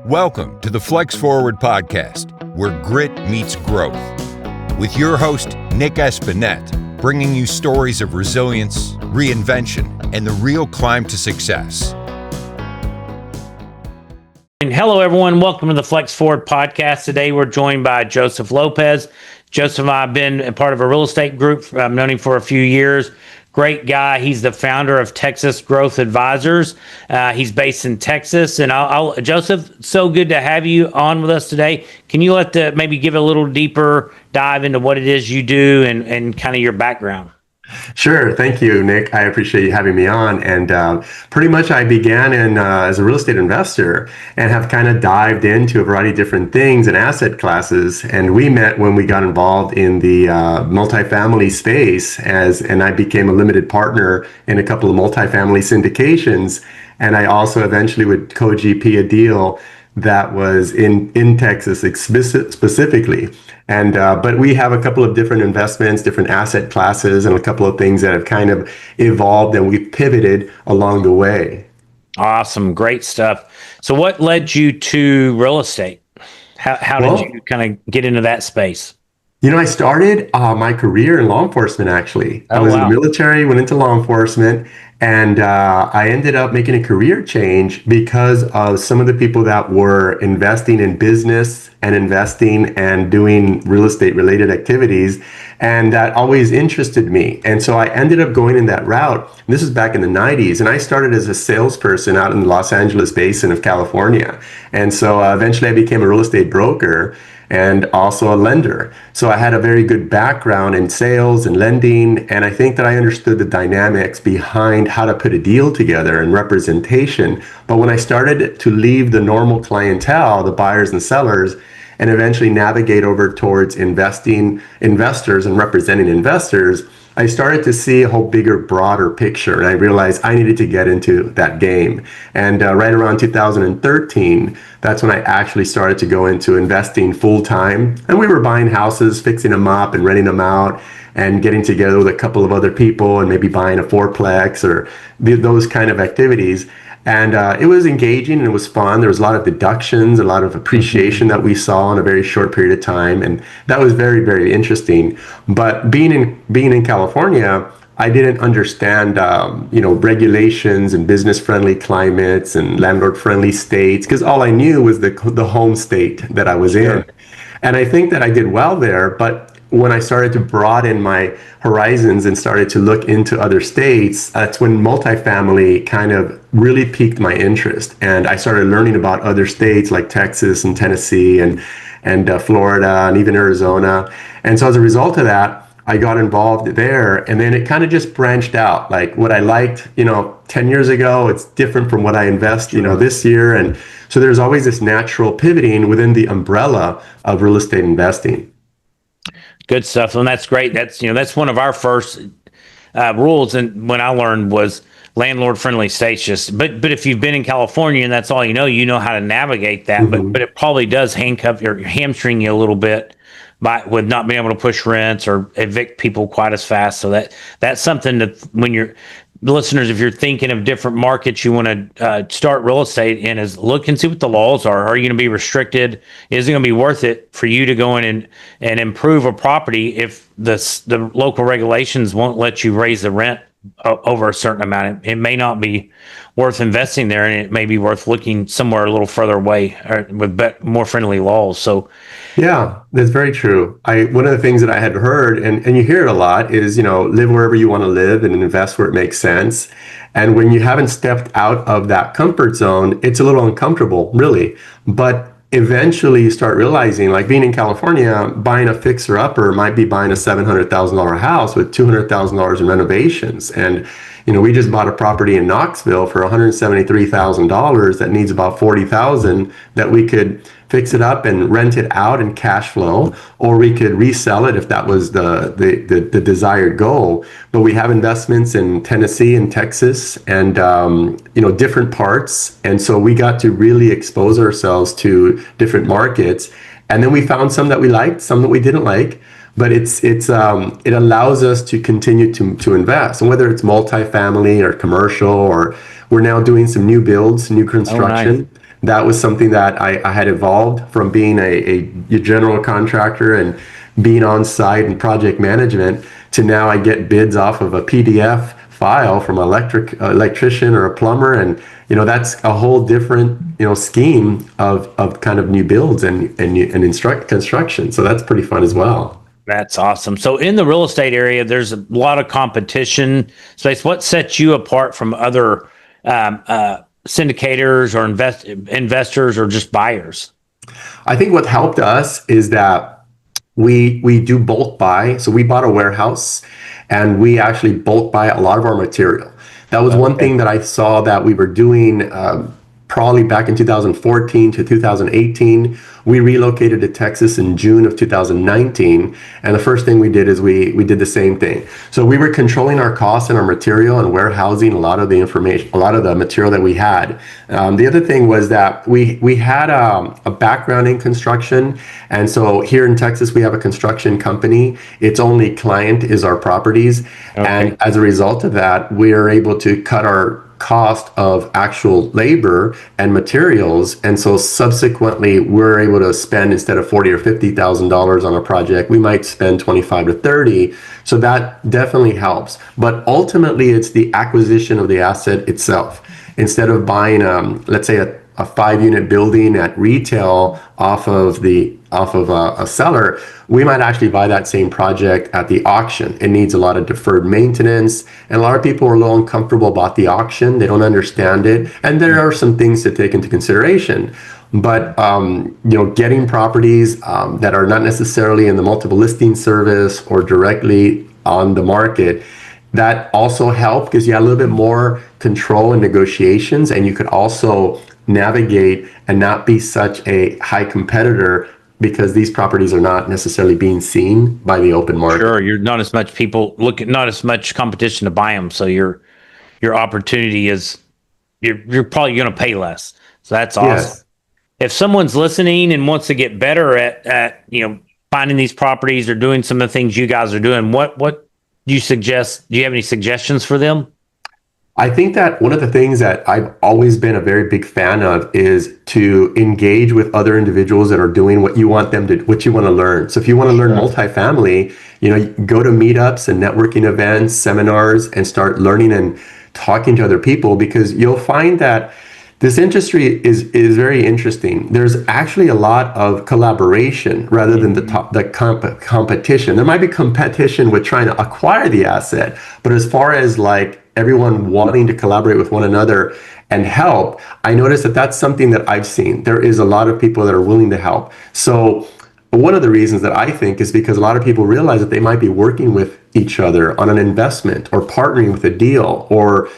Welcome to the Flex Forward podcast, where grit meets growth. With your host, Nic Espanet, bringing you stories of resilience, reinvention, and the real climb to success. And hello, everyone. Welcome to the Flex Forward podcast. Today, we're joined by Joseph Lopez. Joseph and I have been a part of a real estate group. I've known him for a few years. Great guy. He's the founder of Texas Growth Advisors. He's based in Texas. And Joseph, so good to have you on with us today. Can you maybe give a little deeper dive into what it is you do and kind of your background? Sure. Thank you, Nick. I appreciate you having me on. And pretty much I began as a real estate investor and have kind of dived into a variety of different things and asset classes. And we met when we got involved in the multifamily space and I became a limited partner in a couple of multifamily syndications. And I also eventually would co-GP a deal that was in Texas specifically. And but we have a couple of different investments, different asset classes, and a couple of things that have kind of evolved and we've pivoted along the way. Awesome. Great stuff. So what led you to real estate? How did you kind of get into that space? You know, I started my career in law enforcement, actually. I was in the military, went into law enforcement, and I ended up making a career change because of some of the people that were investing in business and investing and doing real estate related activities. And that always interested me. And so I ended up going in that route. This is back in the 90s. And I started as a salesperson out in the Los Angeles basin of California. And so eventually I became a real estate broker and also a lender. So I had a very good background in sales and lending. And I think that I understood the dynamics behind how to put a deal together and representation. But when I started to leave the normal clientele, the buyers and sellers, and eventually navigate over towards investors and representing investors, I started to see a whole bigger, broader picture. And I realized I needed to get into that game. And right around 2013, that's when I actually started to go into investing full time. And we were buying houses, fixing them up and renting them out, and getting together with a couple of other people and maybe buying a fourplex or those kind of activities. And it was engaging and it was fun. There was a lot of deductions, a lot of appreciation that we saw in a very short period of time. And that was very, very interesting. But being in California, I didn't understand, regulations and business-friendly climates and landlord-friendly states, because all I knew was the home state that I was in. And I think that I did well there, but when I started to broaden my horizons and started to look into other states, that's when multifamily kind of really piqued my interest. And I started learning about other states like Texas and Tennessee and Florida and even Arizona. And so as a result of that, I got involved there, and then it kind of just branched out. Like what I liked, 10 years ago, it's different from what I invest, this year. And so there's always this natural pivoting within the umbrella of real estate investing. Good stuff. And that's great. That's one of our first rules. And when I learned was landlord friendly states, but if you've been in California and that's all you know how to navigate that, but it probably does handcuff or hamstring you a little bit with not being able to push rents or evict people quite as fast. So that's something that when you're listeners, if you're thinking of different markets you want to start real estate in, is look and see what the laws are. Are you going to be restricted? Is it going to be worth it for you to go in and improve a property if the local regulations won't let you raise the rent over a certain amount? It may not be worth investing there, and it may be worth looking somewhere a little further away or with more friendly laws. So yeah, that's very true. One of the things that I had heard, and you hear it a lot, is, live wherever you want to live and invest where it makes sense. And when you haven't stepped out of that comfort zone, it's a little uncomfortable, really. But eventually you start realizing, like being in California, buying a fixer-upper might be buying a $700,000 house with $200,000 in renovations. And we just bought a property in Knoxville for $173,000 that needs about $40,000 that we could fix it up and rent it out and cash flow, or we could resell it if that was the desired goal. But we have investments in Tennessee and Texas and different parts, and so we got to really expose ourselves to different markets. And then we found some that we liked, some that we didn't like. But it allows us to continue to invest, and whether it's multifamily or commercial, or we're now doing some new builds, new construction. that was something that I had evolved from being a general contractor and being on site and project management to now I get bids off of a PDF file from an electrician or a plumber, and that's a whole different scheme of kind of new builds and construction. So that's pretty fun as well. That's awesome. So in the real estate area, there's a lot of competition space. What sets you apart from other syndicators or investors or just buyers? I think what helped us is that we do bulk buy. So we bought a warehouse and we actually bulk buy a lot of our material. That was one thing that I saw that we were doing probably back in 2014 to 2018. We relocated to Texas in June of 2019. And the first thing we did is we did the same thing. So we were controlling our costs and our material and warehousing a lot of the information, a lot of the material that we had. The other thing was that we had a background in construction. And so here in Texas, we have a construction company. Its only client is our properties. Okay. And as a result of that, we are able to cut our cost of actual labor and materials, and so subsequently we're able to spend, instead of $40,000 or $50,000 on a project, we might spend 25 to 30. So that definitely helps, but ultimately it's the acquisition of the asset itself. Instead of buying let's say a 5-unit building at retail off of a seller, we might actually buy that same project at the auction. It needs a lot of deferred maintenance, and a lot of people are a little uncomfortable about the auction. They don't understand it, and there are some things to take into consideration. But getting properties that are not necessarily in the multiple listing service or directly on the market, that also help because you have a little bit more control and negotiations, and you could also navigate and not be such a high competitor because these properties are not necessarily being seen by the open market. Sure, you're not as much not as much competition to buy them, so your opportunity is you're probably going to pay less. So that's awesome. Yes. If someone's listening and wants to get better at finding these properties or doing some of the things you guys are doing, what do you suggest? Do you have any suggestions for them? I think that one of the things that I've always been a very big fan of is to engage with other individuals that are doing what you want them to, what you want to learn. So if you want to learn multifamily, go to meetups and networking events, seminars, and start learning and talking to other people, because you'll find that this industry is very interesting. There's actually a lot of collaboration rather than the competition. There might be competition with trying to acquire the asset, but as far as like everyone wanting to collaborate with one another and help, I noticed that that's something that I've seen. There is a lot of people that are willing to help. So one of the reasons that I think is because a lot of people realize that they might be working with each other on an investment or partnering with a deal or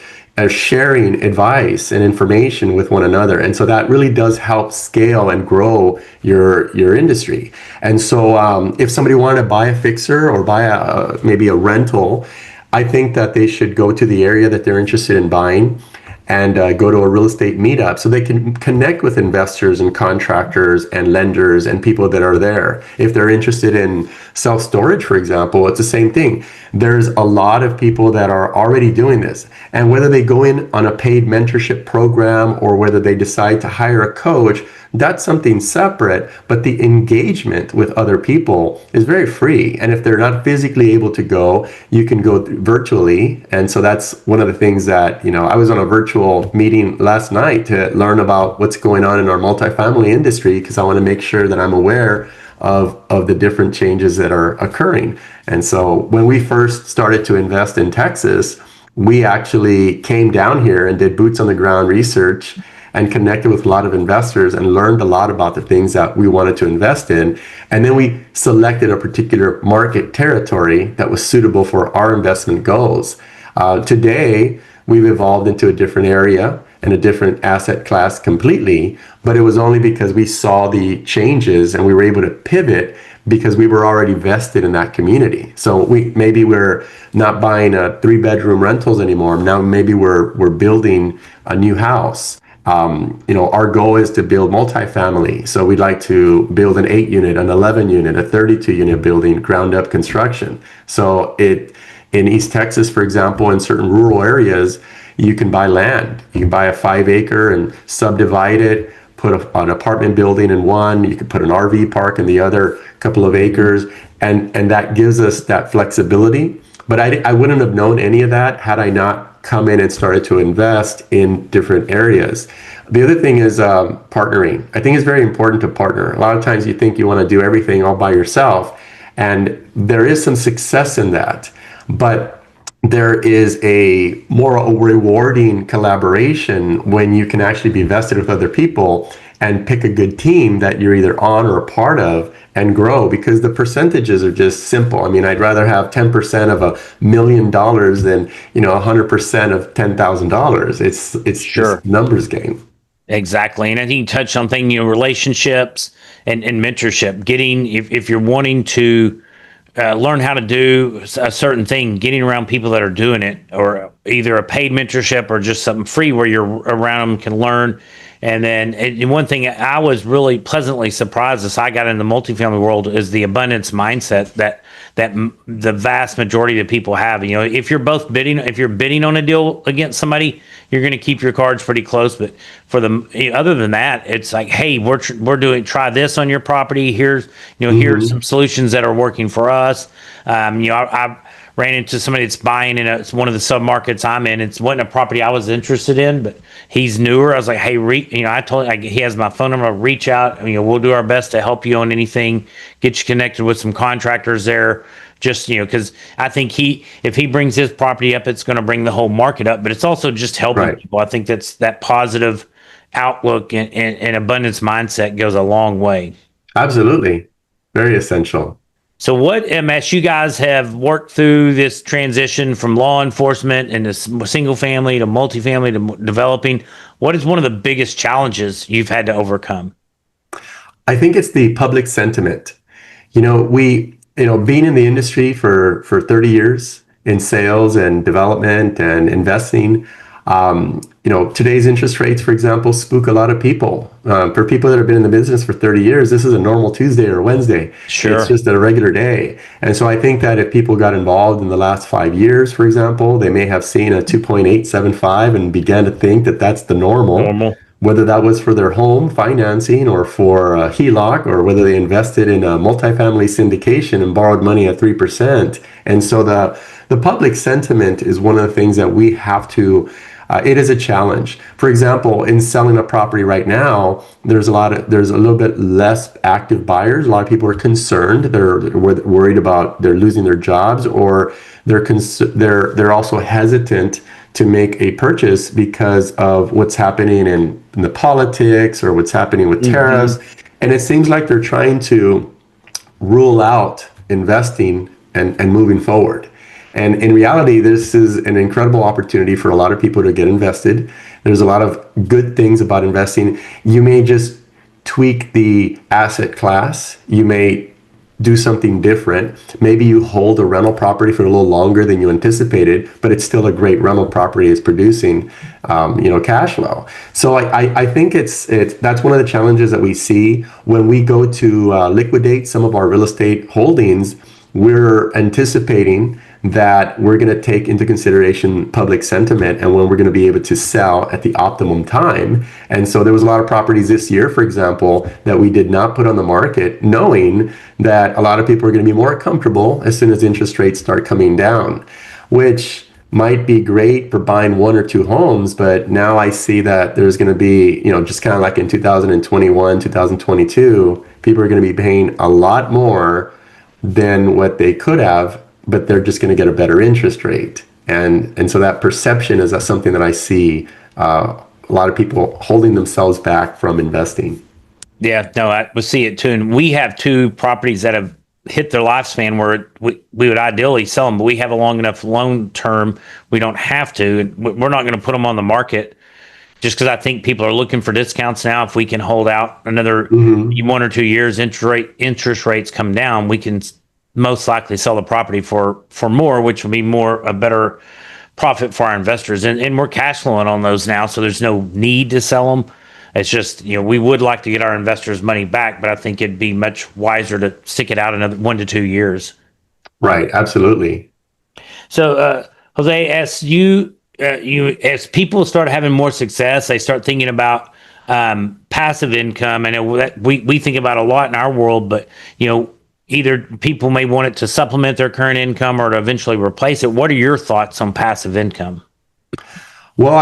sharing advice and information with one another. And so that really does help scale and grow your industry. And so if somebody wanted to buy a fixer or buy maybe a rental, I think that they should go to the area that they're interested in buying and go to a real estate meetup so they can connect with investors and contractors and lenders and people that are there. If they're interested in self-storage, for example, it's the same thing. There's a lot of people that are already doing this. And whether they go in on a paid mentorship program or whether they decide to hire a coach, that's something separate, but the engagement with other people is very free. And if they're not physically able to go, you can go virtually. And so that's one of the things that, I was on a virtual meeting last night to learn about what's going on in our multifamily industry, because I want to make sure that I'm aware of the different changes that are occurring. And so when we first started to invest in Texas, we actually came down here and did boots on the ground research and connected with a lot of investors and learned a lot about the things that we wanted to invest in. And then we selected a particular market territory that was suitable for our investment goals. Today, we've evolved into a different area and a different asset class completely, but it was only because we saw the changes and we were able to pivot because we were already vested in that community. So we're not buying 3-bedroom rentals anymore. Now maybe we're building a new house. Our goal is to build multifamily. So we'd like to build an 8-unit, an 11-unit, a 32-unit building, ground up construction. So in East Texas, for example, in certain rural areas, you can buy land. You can buy a 5-acre and subdivide it, put an apartment building in one, you could put an RV park in the other couple of acres, and that gives us that flexibility. But I wouldn't have known any of that had I not come in and started to invest in different areas. The other thing is partnering. I think it's very important to partner. A lot of times you think you want to do everything all by yourself, and there is some success in that. But there is a more rewarding collaboration when you can actually be vested with other people and pick a good team that you're either on or a part of and grow, because the percentages are just simple. I mean, I'd rather have 10% of $1 million than 100% of $10,000. It's Sure. just numbers game. Exactly. And I think you touched on things, relationships and mentorship. Getting, if you're wanting to learn how to do a certain thing, getting around people that are doing it, or either a paid mentorship or just something free where you're around them, can learn. And then one thing I was really pleasantly surprised as I got in the multifamily world is the abundance mindset that the vast majority of people have. If you're bidding on a deal against somebody, you're going to keep your cards pretty close. But other than that, it's like, hey, try this on your property. Here's here's some solutions that are working for us. I ran into somebody that's buying in one of the submarkets I'm in. It wasn't a property I was interested in, but he's newer. I was like, hey, I told him, he has my phone number. Reach out. We'll do our best to help you on anything. Get you connected with some contractors there. Just because I think if he brings his property up, it's going to bring the whole market up. But it's also just helping people. I think that positive outlook and abundance mindset goes a long way. Absolutely, very essential. So as you guys have worked through this transition from law enforcement and single family to multifamily to developing, what is one of the biggest challenges you've had to overcome? I think it's the public sentiment. Being in the industry for 30 years in sales and development and investing, today's interest rates, for example, spook a lot of people. For people that have been in the business for 30 years, this is a normal Tuesday or Wednesday. Sure. It's just a regular day. And so I think that if people got involved in the last 5 years, for example, they may have seen a 2.875 and began to think that that's the normal. Whether that was for their home financing or for a HELOC, or whether they invested in a multifamily syndication and borrowed money at 3%. And so the public sentiment is one of the things that we have to it is a challenge. For example, in selling a property right now, there's a little bit less active buyers. A lot of people are concerned. They're worried about they're losing their jobs, or they're also hesitant to make a purchase because of what's happening in the politics or what's happening with tariffs. And it seems like they're trying to rule out investing and moving forward. And in reality, this is an incredible opportunity for a lot of people to get invested. There's a lot of good things about investing. You may just tweak the asset class. You may do something different. Maybe you hold a rental property for a little longer than you anticipated, but it's still a great rental property. It's producing, cash flow. So I think that's one of the challenges that we see when we go to liquidate some of our real estate holdings. We're anticipating that we're going to take into consideration public sentiment and when we're going to be able to sell at the optimum time. And so there was a lot of properties this year, for example, that we did not put on the market, knowing that a lot of people are going to be more comfortable as soon as interest rates start coming down, which might be great for buying one or two homes. But now I see that there's going to be, just kind of like in 2021, 2022, people are going to be paying a lot more than what they could have, but they're just going to get a better interest rate. And so that perception is something that I see a lot of people holding themselves back from investing. Yeah, no, I would see it too. And we have two properties that have hit their lifespan where we would ideally sell them, but we have a long enough loan term. We don't have to. And we're not going to put them on the market just because I think people are looking for discounts now. If we can hold out another 1 or 2 years, interest rates come down, we can most likely sell the property for more, which will be a better profit for our investors. And we're cash flowing on those now, so there's no need to sell them. It's just, we would like to get our investors' money back, but I think it'd be much wiser to stick it out another 1 to 2 years. Right, absolutely. So, Jose, as as people start having more success, they start thinking about passive income. I know that we think about a lot in our world, but either people may want it to supplement their current income or to eventually replace it. What are your thoughts on passive income? Well,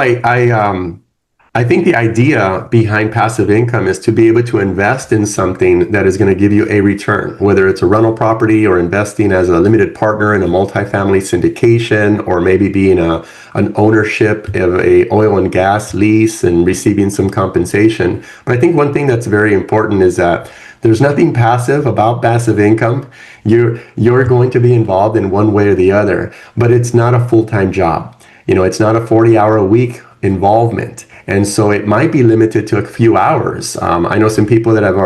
I think the idea behind passive income is to be able to invest in something that is going to give you a return, whether it's a rental property or investing as a limited partner in a multifamily syndication, or maybe being an ownership of a oil and gas lease and receiving some compensation. But I think one thing that's very important is that there's nothing passive about passive income. You're going to be involved in one way or the other, but it's not a full-time job. It's not a 40-hour-a-week involvement. And so it might be limited to a few hours. I know some people that have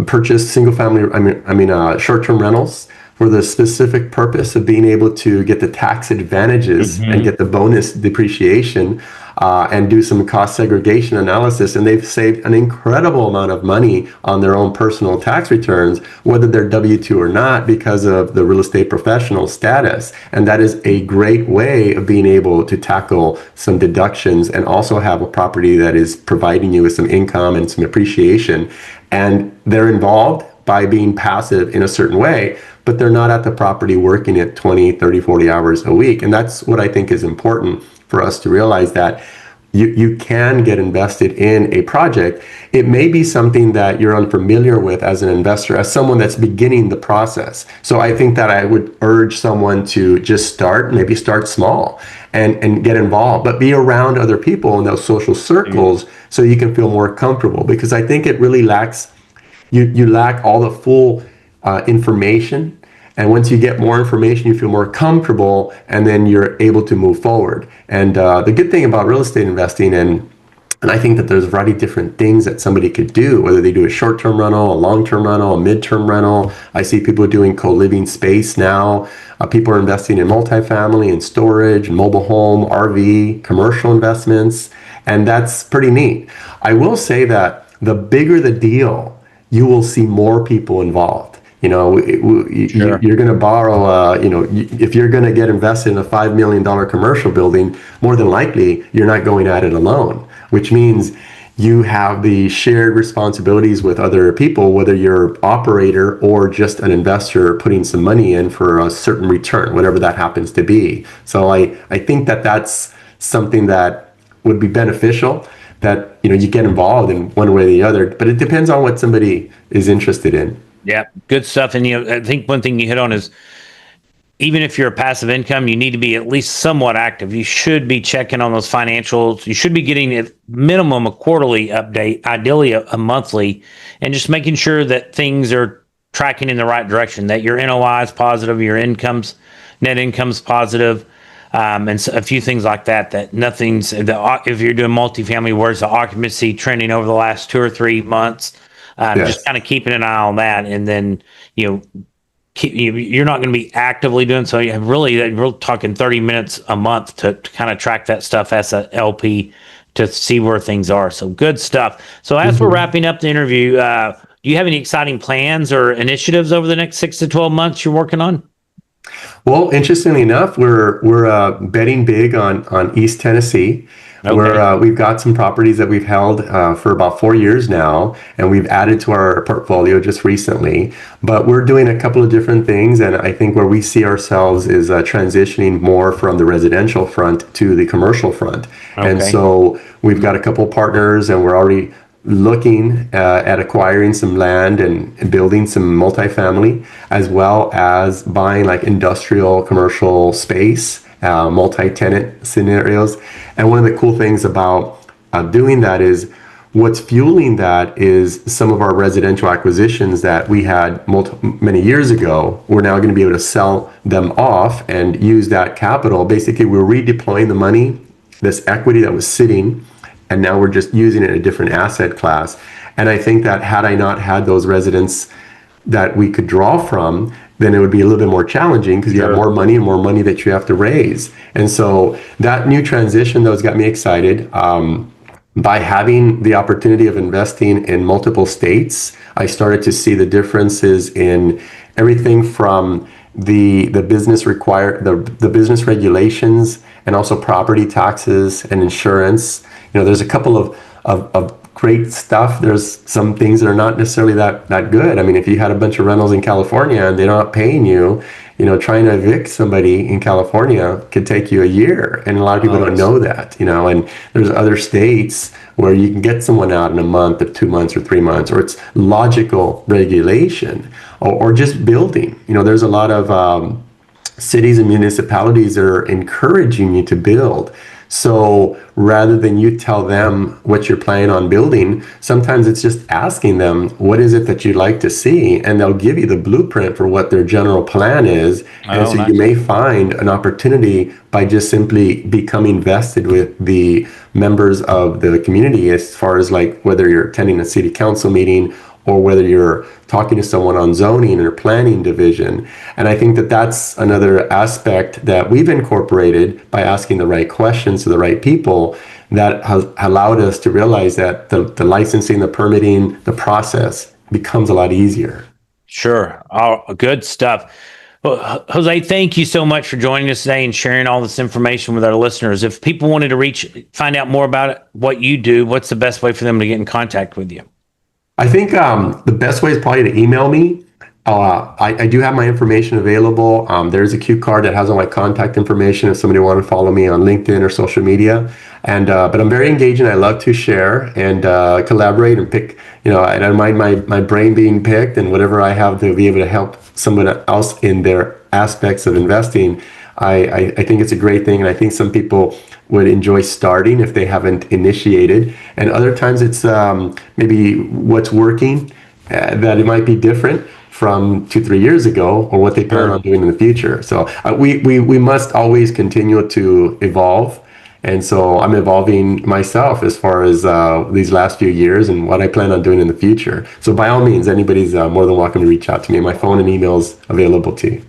purchased short-term rentals for the specific purpose of being able to get the tax advantages and get the bonus depreciation and do some cost segregation analysis. And they've saved an incredible amount of money on their own personal tax returns, whether they're W-2 or not, because of the real estate professional status. And that is a great way of being able to tackle some deductions and also have a property that is providing you with some income and some appreciation. And they're involved by being passive in a certain way, but they're not at the property working at 20, 30, 40 hours a week. And that's what I think is important for us to realize, that you can get invested in a project. It may be something that you're unfamiliar with as an investor, as someone that's beginning the process. So I think that I would urge someone to just maybe start small and get involved, but be around other people in those social circles so you can feel more comfortable, because I think it really lacks, you lack all the full information. And once you get more information, you feel more comfortable, and then you're able to move forward. And the good thing about real estate investing, and I think that there's a variety of different things that somebody could do, whether they do a short-term rental, a long-term rental, a mid-term rental. I see people doing co-living space now. People are investing in multifamily and storage, mobile home, RV, commercial investments, and that's pretty neat. I will say that the bigger the deal, you will see more people involved. You're going to borrow, if you're going to get invested in a $5 million commercial building, more than likely you're not going at it alone, which means you have the shared responsibilities with other people, whether you're an operator or just an investor putting some money in for a certain return, whatever that happens to be. So I think that that's something that would be beneficial, that you get involved in one way or the other, but it depends on what somebody is interested in. Yeah, good stuff. And I think one thing you hit on is, even if you're a passive income, you need to be at least somewhat active. You should be checking on those financials. You should be getting at minimum a quarterly update, ideally a monthly, and just making sure that things are tracking in the right direction, that your NOI is positive, your net income's positive, and so a few things like that, that nothing's, if you're doing multifamily, where's the occupancy trending over the last 2 or 3 months? Just kind of keeping an eye on that, and then you're not going to be actively doing so. We're talking 30 minutes a month to kind of track that stuff as a LP to see where things are. So good stuff. So as we're wrapping up the interview, do you have any exciting plans or initiatives over the next 6 to 12 months you're working on? Well, interestingly enough, we're betting big on East Tennessee. Okay. Where we've got some properties that we've held for about 4 years now, and we've added to our portfolio just recently. But we're doing a couple of different things, and I think where we see ourselves is transitioning more from the residential front to the commercial front. Okay. And so we've got a couple of partners, and we're already looking at acquiring some land and building some multifamily, as well as buying like industrial commercial space, multi-tenant scenarios. And one of the cool things about doing that is, what's fueling that is some of our residential acquisitions that we had many years ago. We're now going to be able to sell them off and use that capital. Basically, we're redeploying the money, this equity that was sitting, and now we're just using it in a different asset class. And I think that had I not had those residents that we could draw from, then it would be a little bit more challenging, because you have more money that you have to raise. And so that new transition, though, has got me excited. By having the opportunity of investing in multiple states, I started to see the differences in everything from the business the business regulations, and also property taxes and insurance. There's a couple of great stuff, there's some things that are not necessarily that good. I mean, if you had a bunch of rentals in California and they're not paying you, trying to evict somebody in California could take you a year. And a lot of people don't know that, and there's other states where you can get someone out in a month or 2 months or 3 months, or it's logical regulation or just building. There's a lot of cities and municipalities that are encouraging you to build. So rather than you tell them what you're planning on building, sometimes it's just asking them, what is it that you'd like to see? And they'll give you the blueprint for what their general plan is. And so you may find an opportunity by just simply becoming vested with the members of the community, as far as like whether you're attending a city council meeting or whether you're talking to someone on zoning or planning division. And I think that that's another aspect that we've incorporated by asking the right questions to the right people that has allowed us to realize that the licensing, the permitting, the process becomes a lot easier. Sure. Oh, good stuff. Well, Jose, thank you so much for joining us today and sharing all this information with our listeners. If people wanted to find out more about what you do, what's the best way for them to get in contact with you? I think the best way is probably to email me. I do have my information available. There's a cue card that has all my contact information if somebody want to follow me on LinkedIn or social media. And but I'm very engaging. I love to share and collaborate and pick. I don't mind my brain being picked, and whatever I have to be able to help someone else in their aspects of investing. I think it's a great thing, and I think some people would enjoy starting if they haven't initiated. And other times it's maybe what's working, that it might be different from 2-3 years ago, or what they plan on doing in the future. So we must always continue to evolve. And so I'm evolving myself as far as these last few years and what I plan on doing in the future. So by all means, anybody's more than welcome to reach out to me. My phone and email is available to you.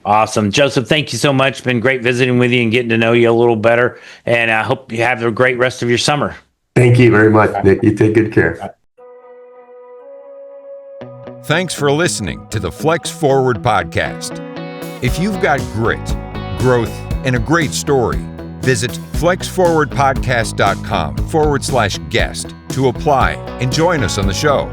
Awesome. Joseph, thank you so much. It's been great visiting with you and getting to know you a little better. And I hope you have a great rest of your summer. Thank you very much, Nick. You take good care. Thanks for listening to the Flex Forward podcast. If you've got grit, growth, and a great story, visit flexforwardpodcast.com/guest to apply and join us on the show.